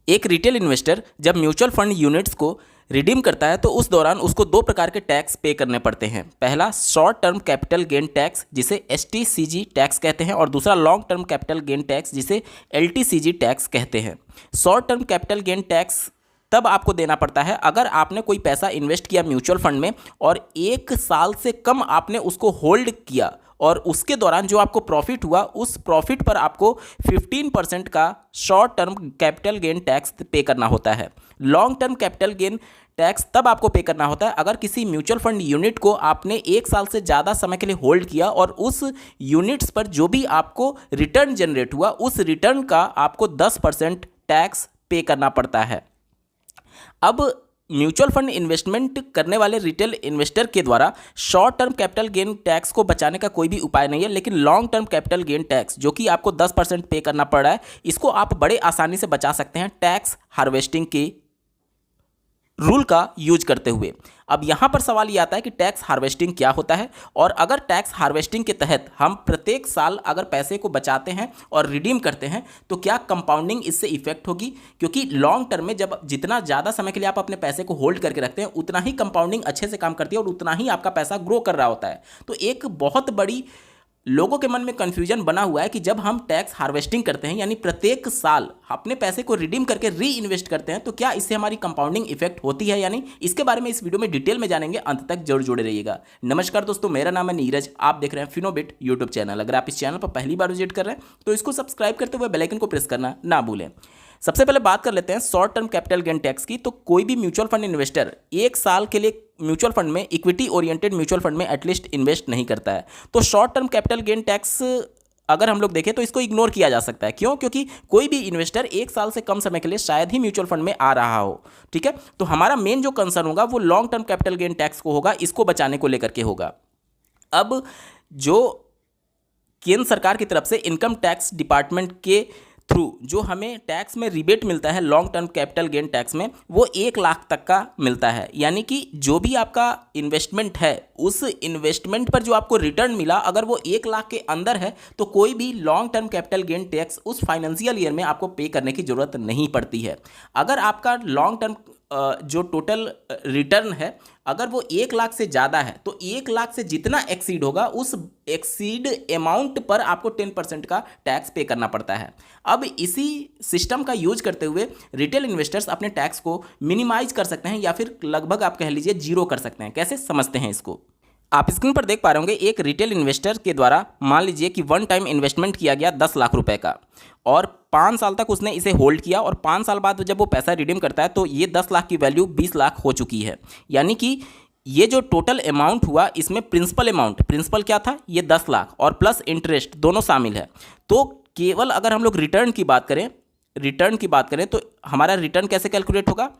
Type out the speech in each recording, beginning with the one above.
एक retail investor जब mutual fund units को रिडीम करता है तो उस दौरान उसको दो प्रकार के टैक्स पे करने पड़ते हैं। पहला short term capital gain tax जिसे एसटीसीजी टैक्स कहते हैं और दूसरा long term capital gain tax जिसे एलटीसीजी टैक्स कहते हैं। Short term capital gain tax तब आपको देना पड़ता है अगर आपने कोई पैसा इन्वेस्ट किया म्यूचुअल फंड में और 1 साल से कम आपने उसको होल्ड किया और उसके दौरान जो आपको प्रॉफिट हुआ उस प्रॉफिट पर आपको 15% का short term capital gain tax पे करना होता है। Long term capital gain tax तब आपको पे करना होता है अगर किसी म्यूचुअल फंड यूनिट को आपने 1 साल से ज़्यादा समय के लिए होल्ड किया और उस यूनिट्स पर जो भी आपको रिटर्न जनरेट हुआ उस रिटर्न का आपको 10% टैक्स पे करना पड़ता है। अब म्यूचुअल फंड इन्वेस्टमेंट करने वाले रिटेल इन्वेस्टर के द्वारा short term capital gain tax को बचाने का कोई भी उपाय नहीं है, लेकिन long term capital gain tax जो कि आपको 10% पे करना पड़ रहा है, इसको आप बड़े आसानी से बचा सकते हैं टैक्स हार्वेस्टिंग के रूल का यूज करते हुए। अब यहाँ पर सवाल ये आता है कि टैक्स हार्वेस्टिंग क्या होता है और अगर टैक्स हार्वेस्टिंग के तहत हम प्रत्येक साल अगर पैसे को बचाते हैं और रिडीम करते हैं तो क्या कंपाउंडिंग इससे इफेक्ट होगी, क्योंकि लॉन्ग टर्म में जब जितना ज़्यादा समय के लिए आप अपने पैसे को होल्ड करके रखते हैं उतना ही कंपाउंडिंग अच्छे से काम करती है और उतना ही आपका पैसा ग्रो कर रहा होता है। तो एक बहुत बड़ी लोगों के मन में कन्फ्यूजन बना हुआ है कि जब हम टैक्स हार्वेस्टिंग करते हैं यानी प्रत्येक साल अपने पैसे को रिडीम करके री इन्वेस्ट करते हैं तो क्या इससे हमारी कंपाउंडिंग इफेक्ट होती है या नहीं, इसके बारे में इस वीडियो में डिटेल में जानेंगे। अंत तक जरूर जुड़े रहिएगा। नमस्कार दोस्तों, मेरा नाम है नीरज, आप देख रहे हैं फिनोबिट यूट्यूब चैनल। अगर आप इस चैनल पर पहली बार विजिट कर रहे हैं तो इसको सब्सक्राइब करते हुए बेल आइकन को प्रेस करना ना भूलें। सबसे पहले बात कर लेते हैं short term capital gain tax की। तो कोई भी म्यूचुअल फंड इन्वेस्टर 1 साल के लिए म्यूचुअल फंड में इक्विटी ओरिएंटेड म्यूचुअल फंड में एटलीस्ट इन्वेस्ट नहीं करता है। तो short term capital gain tax अगर हम लोग देखें तो इसको इग्नोर किया जा सकता है। क्यों? क्योंकि कोई भी इन्वेस्टर 1 साल से कम समय के लिए शायद ही म्यूचुअल फंड में आ रहा हो। ठीक है, तो हमारा मेन जो कंसर्न होगा वो long term capital gain tax को होगा, इसको बचाने को लेकर के होगा। अब जो केंद्र सरकार की तरफ से इनकम टैक्स डिपार्टमेंट के थ्रू जो हमें टैक्स में रिबेट मिलता है long term capital gain tax में, वो 1 लाख तक का मिलता है। यानी कि जो भी आपका इन्वेस्टमेंट है उस इन्वेस्टमेंट पर जो आपको रिटर्न मिला अगर वो 1 लाख के अंदर है तो कोई भी long term capital gain tax उस फाइनेंशियल ईयर में आपको पे करने की ज़रूरत नहीं पड़ती है। अगर आपका लॉन्ग टर्म जो टोटल रिटर्न है अगर वो 1 लाख से ज़्यादा है तो 1 लाख से जितना एक्सीड होगा उस एक्सीड अमाउंट पर आपको 10% का टैक्स पे करना पड़ता है। अब इसी सिस्टम का यूज करते हुए रिटेल इन्वेस्टर्स अपने टैक्स को मिनिमाइज कर सकते हैं या फिर लगभग आप कह लीजिए जीरो कर सकते हैं। कैसे समझते हैं इसको? आप स्क्रीन पर देख पा रहे होंगे एक रिटेल इन्वेस्टर के द्वारा मान लीजिए कि वन टाइम इन्वेस्टमेंट किया गया 10 लाख रुपए का और 5 साल तक उसने इसे होल्ड किया और 5 साल बाद जब वो पैसा रिडीम करता है तो ये 10 लाख की वैल्यू 20 लाख हो चुकी है। यानी कि ये जो टोटल अमाउंट हुआ इसमें प्रिंसिपल क्या था, ये 10 लाख और प्लस इंटरेस्ट दोनों शामिल है। तो केवल अगर हम लोग रिटर्न की बात करें तो हमारा रिटर्न कैसे कैलकुलेट होगा?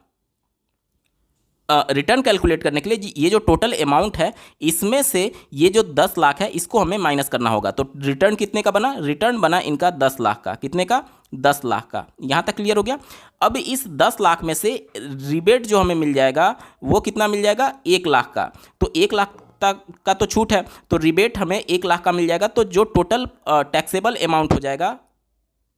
रिटर्न कैलकुलेट करने के लिए ये जो टोटल अमाउंट है इसमें से ये जो 10 लाख है इसको हमें माइनस करना होगा। तो रिटर्न कितने का बना? रिटर्न बना इनका 10 लाख का। कितने का? 10 लाख का। यहाँ तक क्लियर हो गया। अब इस 10 लाख में से रिबेट जो हमें मिल जाएगा वो कितना मिल जाएगा? 1 लाख का। तो 1 लाख तक का तो छूट है तो रिबेट हमें 1 लाख का मिल जाएगा। तो जो टोटल टैक्सेबल अमाउंट हो जाएगा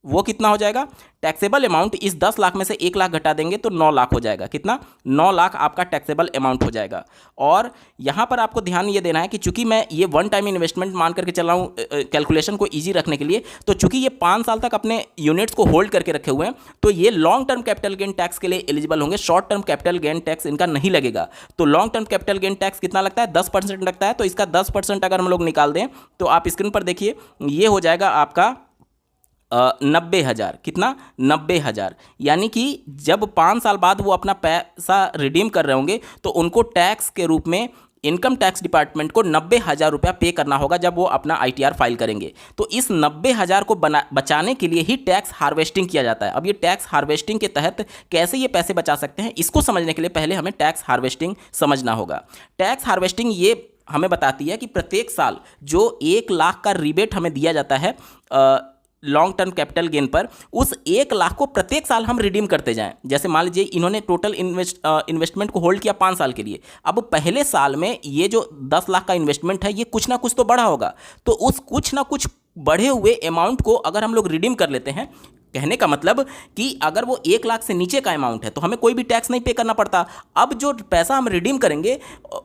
वो कितना हो जाएगा? टैक्सेबल अमाउंट इस 10 लाख में से 1 लाख घटा देंगे तो 9 लाख हो जाएगा। कितना? 9 लाख आपका टैक्सेबल अमाउंट हो जाएगा। और यहाँ पर आपको ध्यान ये देना है कि चूंकि मैं ये वन टाइम इन्वेस्टमेंट मान करके चल रहा हूँ कैलकुलेशन को इजी रखने के लिए, तो चूंकि ये 5 साल तक अपने यूनिट्स को होल्ड करके रखे हुए हैं तो ये long term capital gain tax के लिए एलिजिबल होंगे। Short term capital gain tax इनका नहीं लगेगा। तो long term capital gain tax कितना लगता है? 10% लगता है। तो इसका 10% अगर हम लोग निकाल दें तो आप स्क्रीन पर देखिए ये हो जाएगा आपका 90,000। कितना? 90,000। यानी कि जब 5 साल बाद वो अपना पैसा रिडीम कर रहे होंगे तो उनको टैक्स के रूप में इनकम टैक्स डिपार्टमेंट को 90,000 रुपया पे करना होगा जब वो अपना ITR फाइल करेंगे। तो इस 90,000 को बचाने के लिए ही टैक्स हार्वेस्टिंग किया जाता है। अब ये टैक्स हार्वेस्टिंग के तहत कैसे ये पैसे बचा सकते हैं इसको समझने के लिए पहले हमें टैक्स हार्वेस्टिंग समझना होगा। टैक्स हार्वेस्टिंग ये हमें बताती है कि प्रत्येक साल जो 1 लाख का रिबेट हमें दिया जाता है लॉन्ग टर्म कैपिटल गेन पर, उस 1 लाख को प्रत्येक साल हम रिडीम करते जाएं। जैसे मान लीजिए इन्होंने टोटल इन्वेस्टमेंट को होल्ड किया 5 साल के लिए। अब पहले साल में ये जो 10 लाख का इन्वेस्टमेंट है ये कुछ ना कुछ तो बढ़ा होगा। तो उस कुछ ना कुछ बढ़े हुए अमाउंट को अगर हम लोग रिडीम कर लेते हैं कहने का मतलब कि अगर वो 1 लाख से नीचे का अमाउंट है तो हमें कोई भी टैक्स नहीं पे करना पड़ता। अब जो पैसा हम रिडीम करेंगे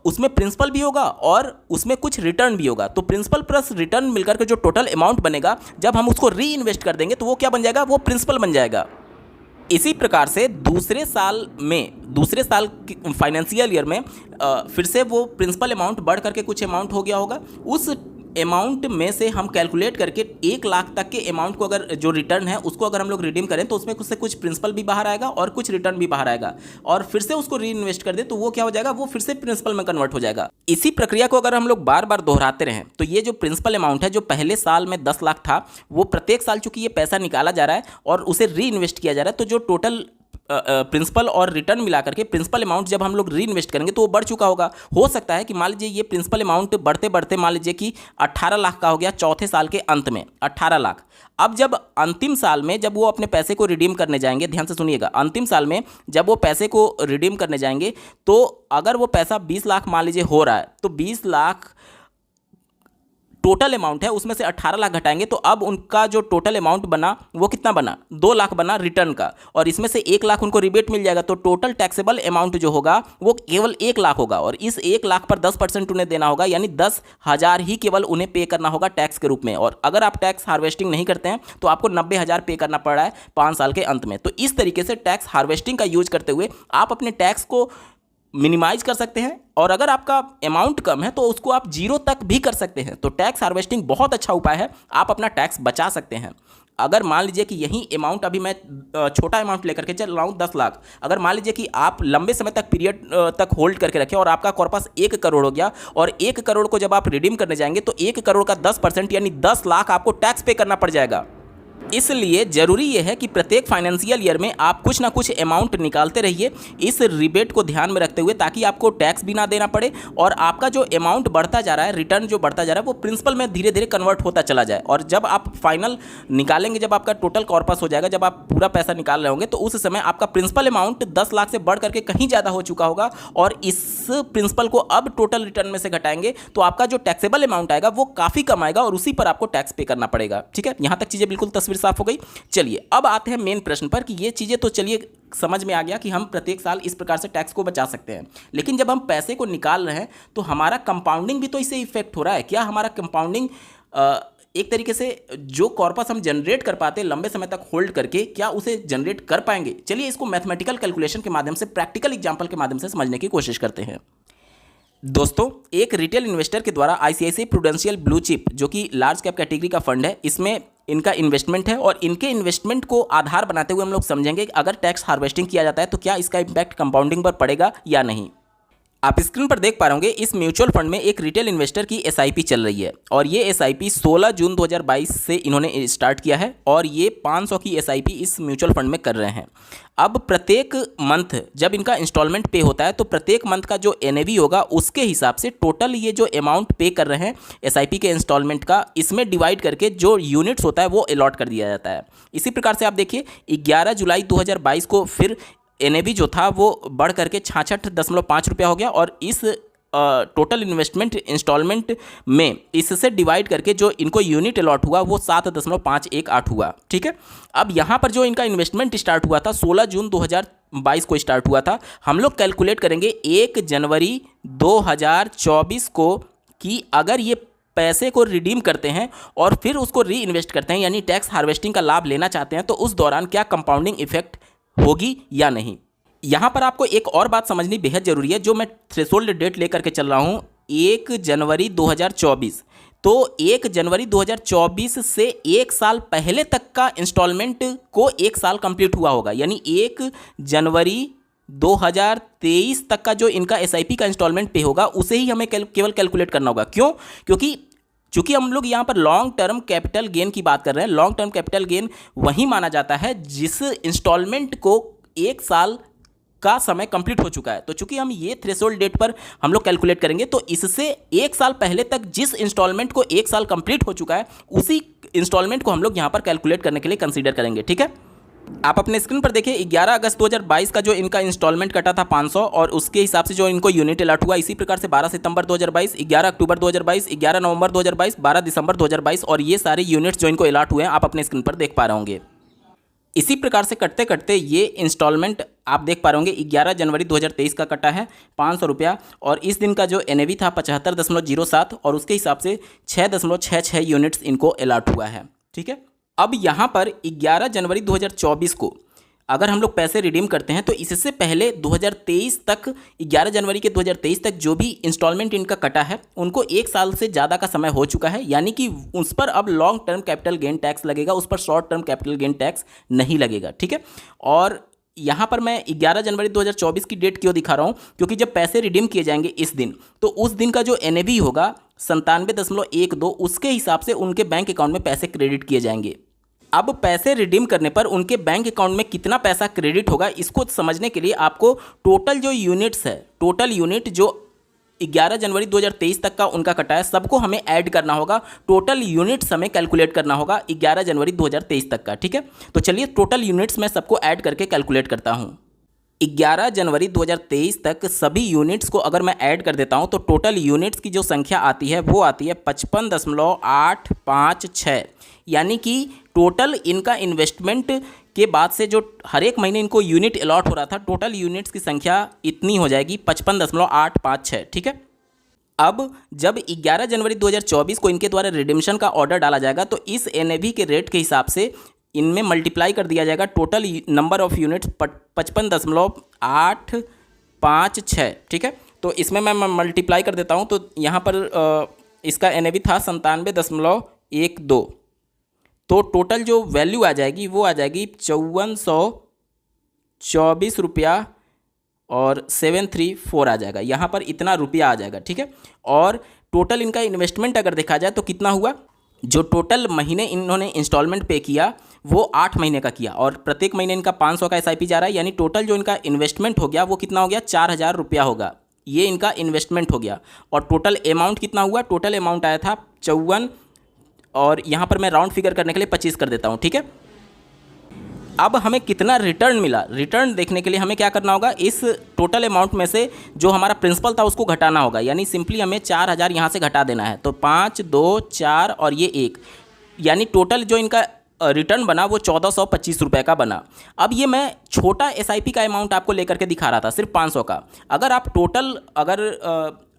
उसमें प्रिंसिपल भी होगा और उसमें कुछ रिटर्न भी होगा, तो प्रिंसिपल प्लस रिटर्न मिलकर के जो टोटल अमाउंट बनेगा, जब हम उसको री इन्वेस्ट कर देंगे तो वो क्या बन जाएगा, वो प्रिंसिपल बन जाएगा। इसी प्रकार से दूसरे साल फाइनेंशियल ईयर में फिर से वो प्रिंसिपल अमाउंट बढ़ करके कुछ अमाउंट हो गया होगा। उस अमाउंट में से हम कैलकुलेट करके 1 लाख तक के अमाउंट को अगर जो रिटर्न है उसको अगर हम लोग रिडीम करें तो उसमें कुछ प्रिंसिपल भी बाहर आएगा और कुछ रिटर्न भी बाहर आएगा, और फिर से उसको री इन्वेस्ट कर दे तो वो क्या हो जाएगा, वो फिर से प्रिंसिपल में कन्वर्ट हो जाएगा। इसी प्रक्रिया को अगर हम लोग बार बार दोहराते रहें तो ये जो प्रिंसिपल अमाउंट है जो पहले साल में 10 लाख था, वो प्रत्येक साल चूंकि ये पैसा निकाला जा रहा है और उसे री इन्वेस्ट किया जा रहा है, तो जो टोटल प्रिंसिपल और रिटर्न मिला करके प्रिंसिपल अमाउंट जब हम लोग री इन्वेस्ट करेंगे तो वो बढ़ चुका होगा। हो सकता है कि मान लीजिए ये प्रिंसिपल अमाउंट बढ़ते बढ़ते मान लीजिए कि 18 लाख का हो गया चौथे साल के अंत में, 18 लाख। अब जब अंतिम साल में जब वो अपने पैसे को रिडीम करने जाएंगे, ध्यान से सुनिएगा, अंतिम साल में जब वो पैसे को रिडीम करने जाएंगे तो अगर वो पैसा 20 लाख मान लीजिए हो रहा है तो 20 लाख टोटल अमाउंट है, उसमें से 18 लाख घटाएंगे तो अब उनका जो टोटल अमाउंट बना वो कितना बना, 2 लाख बना रिटर्न का, और इसमें से 1 लाख उनको रिबेट मिल जाएगा। तो टोटल टैक्सेबल अमाउंट जो होगा वो केवल 1 लाख होगा, और इस 1 लाख पर 10% उन्हें देना होगा, यानी 10,000 ही केवल उन्हें पे करना होगा टैक्स के रूप में। और अगर आप टैक्स हार्वेस्टिंग नहीं करते हैं तो आपको 90,000 पे करना पड़ रहा है 5 साल के अंत में। तो इस तरीके से टैक्स हार्वेस्टिंग का यूज करते हुए आप अपने टैक्स को मिनिमाइज कर सकते हैं, और अगर आपका अमाउंट कम है तो उसको आप 0 तक भी कर सकते हैं। तो टैक्स हार्वेस्टिंग बहुत अच्छा उपाय है, आप अपना टैक्स बचा सकते हैं। अगर मान लीजिए कि यही अमाउंट, अभी मैं छोटा अमाउंट लेकर के चल रहा हूँ 10 लाख, अगर मान लीजिए कि आप लंबे समय तक पीरियड तक होल्ड करके रखें और आपका कॉर्पस 1 करोड़ हो गया, और 1 करोड़ को जब आप रिडीम करने जाएंगे तो 1 करोड़ का 10% यानी 10 लाख आपको टैक्स पे करना पड़ जाएगा। इसलिए ज़रूरी यह है कि प्रत्येक फाइनेंशियल ईयर में आप कुछ ना कुछ अमाउंट निकालते रहिए इस रिबेट को ध्यान में रखते हुए, ताकि आपको टैक्स भी ना देना पड़े और आपका जो अमाउंट बढ़ता जा रहा है, रिटर्न जो बढ़ता जा रहा है, वो प्रिंसिपल में धीरे धीरे कन्वर्ट होता चला जाए। और जब आप फाइनल निकालेंगे, जब आपका टोटल कॉर्पस हो जाएगा, जब आप पूरा पैसा निकाल रहे होंगे, तो उस समय आपका प्रिंसिपल अमाउंट 10 लाख से बढ़ करके कहीं ज़्यादा हो चुका होगा, और इस प्रिंसिपल को अब टोटल रिटर्न में से घटाएंगे तो आपका जो टैक्सेबल अमाउंट आएगा वो काफ़ी कम आएगा, और उसी पर आपको टैक्स पे करना पड़ेगा। ठीक है, यहाँ तक चीज़ें बिल्कुल तस्वीर साफ हो गई। चलिए अब आते हैं मेन प्रश्न पर कि ये चीज़ें तो चलिए समझ में आ गया कि हम प्रत्येक साल इस प्रकार से टैक्स को बचा सकते हैं, लेकिन जब हम पैसे को निकाल रहे हैं तो हमारा कंपाउंडिंग भी तो इससे इफेक्ट हो रहा है। क्या हमारा कंपाउंडिंग एक तरीके से जो कॉर्पस हम जनरेट कर पाते हैं लंबे समय तक होल्ड करके, क्या उसे जनरेट कर पाएंगे? चलिए इसको मैथमेटिकल कैलकुलेशन के माध्यम से, प्रैक्टिकल एग्जाम्पल के माध्यम से समझने की कोशिश करते हैं। दोस्तों, एक रिटेल इन्वेस्टर के द्वारा आईसीआईसीआई प्रूडेंशियल ब्लू चिप, जो कि लार्ज कैप कैटेगरी का फंड है, इसमें इनका इन्वेस्टमेंट है, और इनके इन्वेस्टमेंट को आधार बनाते हुए हम लोग समझेंगे कि अगर टैक्स हार्वेस्टिंग किया जाता है तो क्या इसका इम्पैक्ट कंपाउंडिंग पर पड़ेगा या नहीं। आप स्क्रीन पर देख पा रहे होंगे, इस म्यूचुअल फंड में एक रिटेल इन्वेस्टर की एसआईपी चल रही है, और ये एसआईपी 16 जून 2022 से इन्होंने स्टार्ट किया है, और ये 500 की एसआईपी इस म्यूचुअल फंड में कर रहे हैं। अब प्रत्येक मंथ जब इनका इंस्टॉलमेंट पे होता है तो प्रत्येक मंथ का जो एनएवी होगा उसके हिसाब से टोटल ये जो अमाउंट पे कर रहे हैं एसआईपी के इंस्टॉलमेंट का, इसमें डिवाइड करके जो यूनिट्स होता है वो अलॉट कर दिया जाता है। इसी प्रकार से आप देखिए 11 जुलाई 2022 को फिर एनएवी जो था वो बढ़ करके 66.5 रुपया हो गया, और इस टोटल इन्वेस्टमेंट इंस्टॉलमेंट में इससे डिवाइड करके जो इनको यूनिट अलॉट हुआ वो 7.518 हुआ। ठीक है, अब यहाँ पर जो इनका इन्वेस्टमेंट स्टार्ट हुआ था 16 जून 2022 को स्टार्ट हुआ था। हम लोग कैलकुलेट करेंगे 1 जनवरी 2024 को कि अगर ये पैसे को रिडीम करते हैं और फिर उसको री इन्वेस्ट करते हैं, यानी टैक्स हार्वेस्टिंग का लाभ लेना चाहते हैं, तो उस दौरान क्या कंपाउंडिंग इफेक्ट होगी या नहीं। यहाँ पर आपको एक और बात समझनी बेहद जरूरी है, जो मैं थ्रेशोल्ड डेट लेकर के चल रहा हूँ 1 जनवरी 2024, तो 1 जनवरी 2024 से 1 साल पहले तक का इंस्टॉलमेंट को 1 साल कंप्लीट हुआ होगा, यानी 1 जनवरी 2023 तक का जो इनका एसआईपी का इंस्टॉलमेंट पे होगा उसे ही हमें केवल कैलकुलेट करना होगा। क्यों? क्योंकि चूंकि हम लोग यहाँ पर लॉन्ग टर्म कैपिटल गेन की बात कर रहे हैं। लॉन्ग टर्म कैपिटल गेन वही माना जाता है जिस इंस्टॉलमेंट को 1 साल का समय कंप्लीट हो चुका है। तो चूंकि हम ये थ्रेशोल्ड डेट पर हम लोग कैलकुलेट करेंगे, तो इससे 1 साल पहले तक जिस इंस्टॉलमेंट को 1 साल कंप्लीट हो चुका है उसी इंस्टॉलमेंट को हम लोग यहाँ पर कैलकुलेट करने के लिए कंसीडर करेंगे। ठीक है, आप अपने स्क्रीन पर देखिए 11 अगस्त 2022 का जो इनका इंस्टॉलमेंट कटा था 500, और उसके हिसाब से जो इनको यूनिट अलॉट हुआ। इसी प्रकार से 12 सितंबर 2022, 11 अक्टूबर 2022, 11 नवंबर 2022, 12 दिसंबर 2022, और ये सारे यूनिट्स जो इनको अलॉट हुए हैं आप अपने स्क्रीन पर देख पा रहे होंगे। इसी प्रकार से कटते कटते ये इंस्टॉलमेंट आप देख पा रहे होंगे 11 जनवरी 2023 का कटा है 500 रुपया, और इस दिन का जो एनएवी था 75.07 और उसके हिसाब से 6.66 यूनिट्स इनको अलॉट हुआ है। ठीक है, अब यहाँ पर 11 जनवरी 2024 को अगर हम लोग पैसे रिडीम करते हैं तो इससे पहले 2023 तक 11 जनवरी के 2023 तक जो भी इंस्टॉलमेंट इनका कटा है उनको 1 साल से ज़्यादा का समय हो चुका है, यानी कि उस पर अब long term capital gain tax लगेगा, उस पर short term capital gain tax नहीं लगेगा। ठीक है, और यहाँ पर मैं 11 जनवरी 2024 की डेट क्यों दिखा रहा हूँ, क्योंकि जब पैसे रिडीम किए जाएंगे इस दिन तो उस दिन का जो एनएवी होगा 97.12 उसके हिसाब से उनके बैंक अकाउंट में पैसे क्रेडिट किए जाएंगे। अब पैसे रिडीम करने पर उनके बैंक अकाउंट में कितना पैसा क्रेडिट होगा इसको समझने के लिए आपको टोटल जो यूनिट्स है, टोटल यूनिट जो 11 जनवरी 2023 तक का उनका कटा है सबको हमें ऐड करना होगा, टोटल यूनिट्स हमें कैलकुलेट करना होगा 11 जनवरी 2023 तक का। ठीक है, तो चलिए टोटल यूनिट्स मैं सबको ऐड करके कैलकुलेट करता हूँ। 11 जनवरी 2023 तक सभी यूनिट्स को अगर मैं ऐड कर देता हूं तो टोटल यूनिट्स की जो संख्या आती है वो आती है 55.856, यानी कि टोटल इनका इन्वेस्टमेंट के बाद से जो हर एक महीने इनको यूनिट अलॉट हो रहा था, टोटल यूनिट्स की संख्या इतनी हो जाएगी 55.856। ठीक है, अब जब 11 जनवरी 2024 को इनके द्वारा रिडेम्पशन का ऑर्डर डाला जाएगा तो इस एनएवी के रेट के हिसाब से इनमें मल्टीप्लाई कर दिया जाएगा टोटल नंबर ऑफ यूनिट्स 55.856। ठीक है, तो इसमें मैं मल्टीप्लाई कर देता हूं तो यहाँ पर इसका एनएवी था 97.12, तो टोटल जो वैल्यू आ जाएगी वो आ जाएगी 5424 रुपया और 734 आ जाएगा, यहाँ पर इतना रुपया आ जाएगा। ठीक है, और टोटल इनका इन्वेस्टमेंट अगर देखा जाए तो कितना हुआ, जो टोटल महीने इन्होंने इंस्टॉलमेंट पे किया वो 8 महीने का किया और प्रत्येक महीने इनका 500 का एसआईपी जा रहा है, यानी टोटल जो इनका इन्वेस्टमेंट हो गया वो कितना हो गया 4000 रुपया होगा, ये इनका इन्वेस्टमेंट हो गया। और टोटल अमाउंट कितना हुआ, टोटल अमाउंट आया था 54, और यहाँ पर मैं राउंड फिगर करने के लिए 25 कर देता हूँ। ठीक है, अब हमें कितना रिटर्न मिला, रिटर्न देखने के लिए हमें क्या करना होगा, इस टोटल अमाउंट में से जो हमारा प्रिंसिपल था उसको घटाना होगा, यानी सिंपली हमें 4000 यहाँ से घटा देना है, तो 5 2 4 और ये 1, यानी टोटल जो इनका रिटर्न बना वो 1425 रुपये का बना। अब ये मैं छोटा एसआईपी का अमाउंट आपको लेकर के दिखा रहा था, सिर्फ 500 का। अगर आप टोटल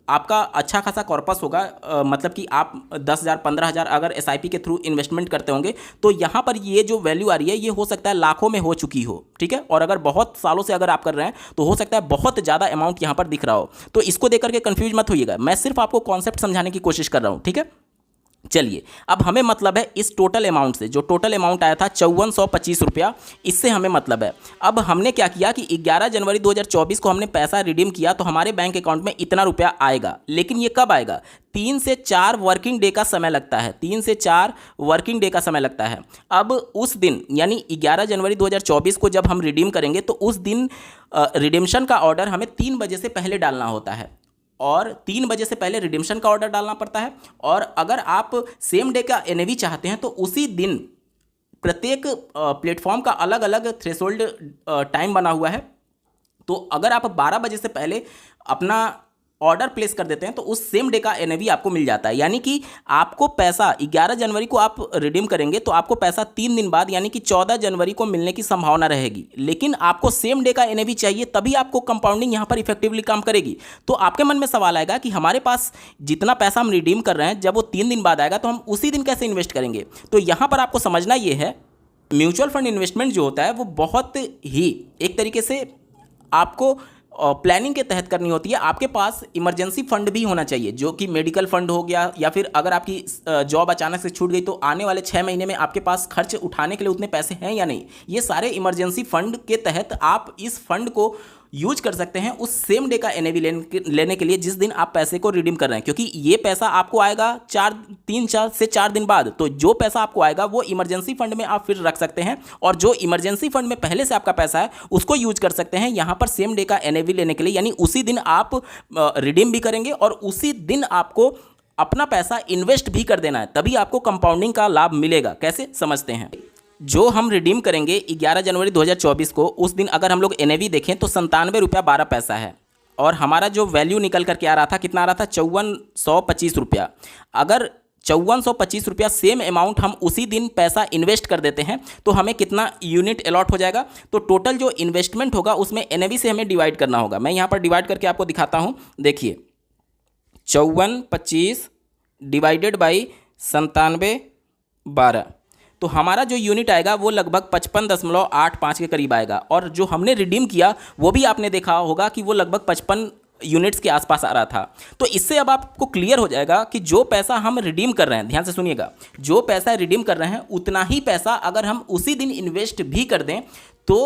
आपका अच्छा खासा कॉर्पस होगा, मतलब कि आप 10,000 15,000 अगर एसआईपी के थ्रू इन्वेस्टमेंट करते होंगे तो यहाँ पर ये जो वैल्यू आ रही है ये हो सकता है लाखों में हो चुकी हो। ठीक है, और अगर बहुत सालों से अगर आप कर रहे हैं तो हो सकता है बहुत ज़्यादा अमाउंट यहाँ पर दिख रहा हो, तो इसको देख करके कन्फ्यूज मत होइएगा, मैं सिर्फ आपको कॉन्सेप्ट समझाने की कोशिश कर रहा हूँ। ठीक है, चलिए अब हमें मतलब है इस टोटल अमाउंट से, जो टोटल अमाउंट आया था 5425 रुपया, इससे हमें मतलब है। अब हमने क्या किया कि 11 जनवरी 2024 को हमने पैसा रिडीम किया तो हमारे बैंक अकाउंट में इतना रुपया आएगा, लेकिन ये कब आएगा, 3 से 4 वर्किंग डे का समय लगता है, 3 से 4 वर्किंग डे का समय लगता है। अब उस दिन यानी 11 जनवरी 2024 को जब हम रिडीम करेंगे तो उस दिन रिडेम्पशन का ऑर्डर हमें 3 बजे से पहले डालना होता है, और 3 बजे से पहले रिडेम्पशन का ऑर्डर डालना पड़ता है। और अगर आप सेम डे का एनएवी चाहते हैं तो उसी दिन प्रत्येक प्लेटफॉर्म का अलग अलग थ्रेशोल्ड टाइम बना हुआ है, तो अगर आप 12 बजे से पहले अपना ऑर्डर प्लेस कर देते हैं तो उस सेम डे का एनएवी आपको मिल जाता है, यानी कि आपको पैसा 11 जनवरी को आप रिडीम करेंगे तो आपको पैसा 3 दिन बाद यानी कि 14 जनवरी को मिलने की संभावना रहेगी, लेकिन आपको सेम डे का एनएवी चाहिए, तभी आपको कंपाउंडिंग यहाँ पर इफेक्टिवली काम करेगी। तो आपके मन में सवाल आएगा कि हमारे पास जितना पैसा हम रिडीम कर रहे हैं जब वो 3 दिन बाद आएगा तो हम उसी दिन कैसे इन्वेस्ट करेंगे। तो यहाँ पर आपको समझना ये है, म्यूचुअल फंड इन्वेस्टमेंट जो होता है वो बहुत ही एक तरीके से आपको प्लानिंग के तहत करनी होती है। आपके पास इमरजेंसी फंड भी होना चाहिए, जो कि मेडिकल फंड हो गया, या फिर अगर आपकी जॉब अचानक से छूट गई तो आने वाले 6 महीने में आपके पास खर्च उठाने के लिए उतने पैसे हैं या नहीं, ये सारे इमरजेंसी फंड के तहत आप इस फंड को यूज कर सकते हैं उस सेम डे का एनएवी लेने के लिए जिस दिन आप पैसे को रिडीम कर रहे हैं, क्योंकि ये पैसा आपको आएगा 3 से 4 दिन बाद। तो जो पैसा आपको आएगा वो इमरजेंसी फंड में आप फिर रख सकते हैं, और जो इमरजेंसी फंड में पहले से आपका पैसा है उसको यूज कर सकते हैं यहाँ पर सेम डे का एनएवी लेने के लिए, यानी उसी दिन आप रिडीम भी करेंगे और उसी दिन आपको अपना पैसा इन्वेस्ट भी कर देना है, तभी आपको कंपाउंडिंग का लाभ मिलेगा। कैसे समझते हैं, जो हम रिडीम करेंगे 11 जनवरी 2024 को, उस दिन अगर हम लोग एनएवी देखें तो 97 रुपया 12 पैसा है, और हमारा जो वैल्यू निकल करके आ रहा था कितना आ रहा था 5425 रुपया। अगर 5425 रुपया सेम अमाउंट हम उसी दिन पैसा इन्वेस्ट कर देते हैं तो हमें कितना यूनिट अलॉट हो जाएगा। तो टोटल जो इन्वेस्टमेंट होगा उसमें एनएवी से हमें डिवाइड करना होगा। मैं यहाँ पर डिवाइड करके आपको दिखाता हूँ। देखिए 5425 डिवाइडेड बाई 9712, तो हमारा जो यूनिट आएगा वो लगभग 55.85 के करीब आएगा। और जो हमने रिडीम किया वो भी आपने देखा होगा कि वो लगभग 55 यूनिट्स के आसपास आ रहा था। तो इससे अब आपको क्लियर हो जाएगा कि जो पैसा हम रिडीम कर रहे हैं, ध्यान से सुनिएगा, जो पैसा रिडीम कर रहे हैं उतना ही पैसा अगर हम उसी दिन इन्वेस्ट भी कर दें तो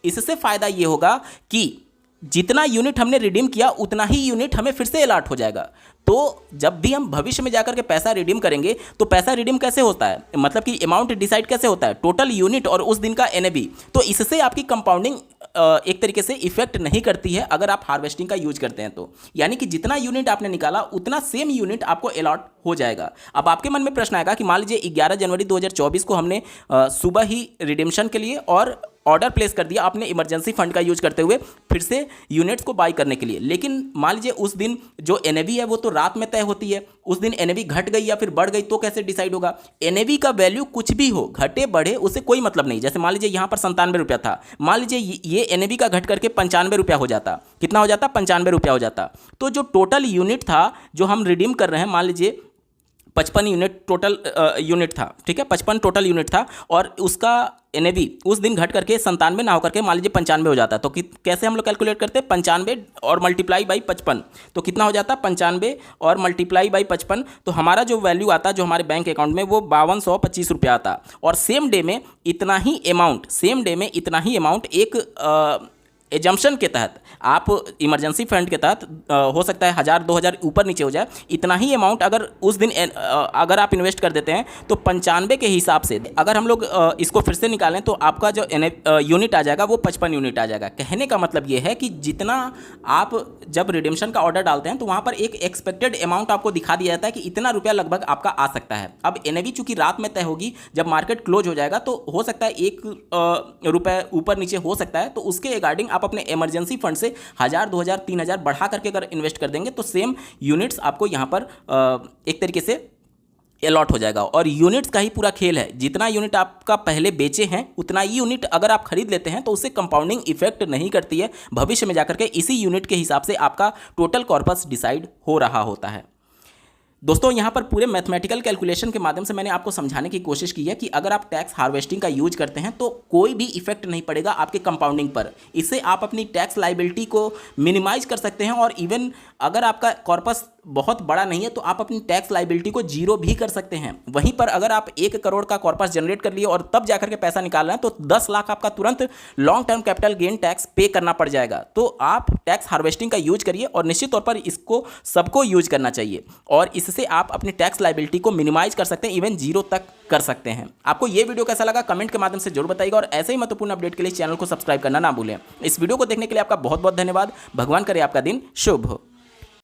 इससे फ़ायदा ये होगा कि जितना यूनिट हमने रिडीम किया उतना ही यूनिट हमें फिर से अलॉट हो जाएगा। तो जब भी हम भविष्य में जाकर के पैसा रिडीम करेंगे तो पैसा रिडीम कैसे होता है, मतलब कि अमाउंट डिसाइड कैसे होता है, टोटल यूनिट और उस दिन का एनएवी। तो इससे आपकी कंपाउंडिंग एक तरीके से इफेक्ट नहीं करती है अगर आप हार्वेस्टिंग का यूज करते हैं तो, यानी कि जितना यूनिट आपने निकाला उतना सेम यूनिट आपको अलॉट हो जाएगा। अब आपके मन में प्रश्न आएगा कि मान लीजिए 11 जनवरी 2024 को हमने सुबह ही रिडीम्शन के लिए और ऑर्डर प्लेस कर दिया आपने इमरजेंसी फंड का यूज करते हुए फिर से यूनिट्स को बाई करने के लिए, लेकिन मान लीजिए उस दिन जो एनएवी है वो तो रात में तय होती है, उस दिन एनएवी घट गई या फिर बढ़ गई तो कैसे डिसाइड होगा। एनएवी का वैल्यू कुछ भी हो, घटे बढ़े, उससे कोई मतलब नहीं। जैसे मान लीजिए यहाँ पर 97 रुपया था, मान लीजिए ये एनएवी का घट करके 95 रुपया हो जाता, कितना हो जाता, 95 रुपया हो जाता। तो जो टोटल यूनिट था जो हम रिडीम कर रहे हैं, मान लीजिए 55 यूनिट टोटल यूनिट था, ठीक है, 55 टोटल यूनिट था और उसका एनएवी उस दिन घट करके 97 ना होकर के मान लीजिए 95 हो जाता। तो कैसे हम लोग कैलकुलेट करते हैं, 95 और मल्टीप्लाई बाई 55, तो कितना हो जाता, 95 और मल्टीप्लाई बाई 55, तो हमारा जो वैल्यू आता जो हमारे बैंक अकाउंट में वो 5225 रुपया आता। और सेम डे में इतना ही अमाउंट एक एजम्पशन के तहत, आप इमरजेंसी फंड के तहत हो सकता है 1000-2000 ऊपर नीचे हो जाए, इतना ही अमाउंट अगर उस दिन अगर आप इन्वेस्ट कर देते हैं तो 95 के हिसाब से अगर हम लोग इसको फिर से निकालें तो आपका जो यूनिट आ जाएगा वो 55 यूनिट आ जाएगा। कहने का मतलब ये है कि जितना आप जब रिडेम्पशन का ऑर्डर डालते हैं तो वहाँ पर एक एक्सपेक्टेड अमाउंट आपको दिखा दिया जाता है कि इतना रुपया लगभग आपका आ सकता है। अब एनएवी चूंकि रात में तय होगी, जब मार्केट क्लोज हो जाएगा तो हो सकता है 1 रुपये ऊपर नीचे हो सकता है, तो उसके रिगार्डिंग आप अपने इमरजेंसी फंड से 1000, 2000, 3000 बढ़ा करके अगर इन्वेस्ट कर देंगे तो सेम यूनिट्स आपको यहां पर एक तरीके से अलॉट हो जाएगा। और यूनिट्स का ही पूरा खेल है, जितना यूनिट आपका पहले बेचे हैं उतना ही यूनिट अगर आप खरीद लेते हैं तो उससे कंपाउंडिंग इफेक्ट नहीं करती है, भविष्य में जाकर के इसी यूनिट के हिसाब से आपका टोटल कॉर्पस डिसाइड हो रहा होता है। दोस्तों यहाँ पर पूरे मैथमेटिकल कैलकुलेशन के माध्यम से मैंने आपको समझाने की कोशिश की है कि अगर आप टैक्स हार्वेस्टिंग का यूज करते हैं तो कोई भी इफेक्ट नहीं पड़ेगा आपके कंपाउंडिंग पर। इससे आप अपनी टैक्स लाइबिलिटी को मिनिमाइज कर सकते हैं और इवन अगर आपका कॉर्पस बहुत बड़ा नहीं है तो आप अपनी टैक्स लाइबिलिटी को जीरो भी कर सकते हैं। वहीं पर अगर आप 1 करोड़ का कॉर्पस जनरेट कर लिए और तब जाकर के पैसा निकाल रहे हैं तो 10 लाख आपका तुरंत long term capital gain tax पे करना पड़ जाएगा। तो आप टैक्स हार्वेस्टिंग का यूज करिए और निश्चित तौर पर इसको सबको यूज करना चाहिए और इससे आप अपनी टैक्स लाइबिलिटी को मिनिमाइज कर सकते हैं, इवन जीरो तक कर सकते हैं। आपको ये वीडियो कैसा लगा कमेंट के माध्यम से जरूर बताइएगा और ऐसे ही महत्वपूर्ण अपडेट के लिए चैनल को सब्सक्राइब करना ना भूलें। इस वीडियो को देखने के लिए आपका बहुत बहुत धन्यवाद। भगवान करे आपका दिन शुभ हो।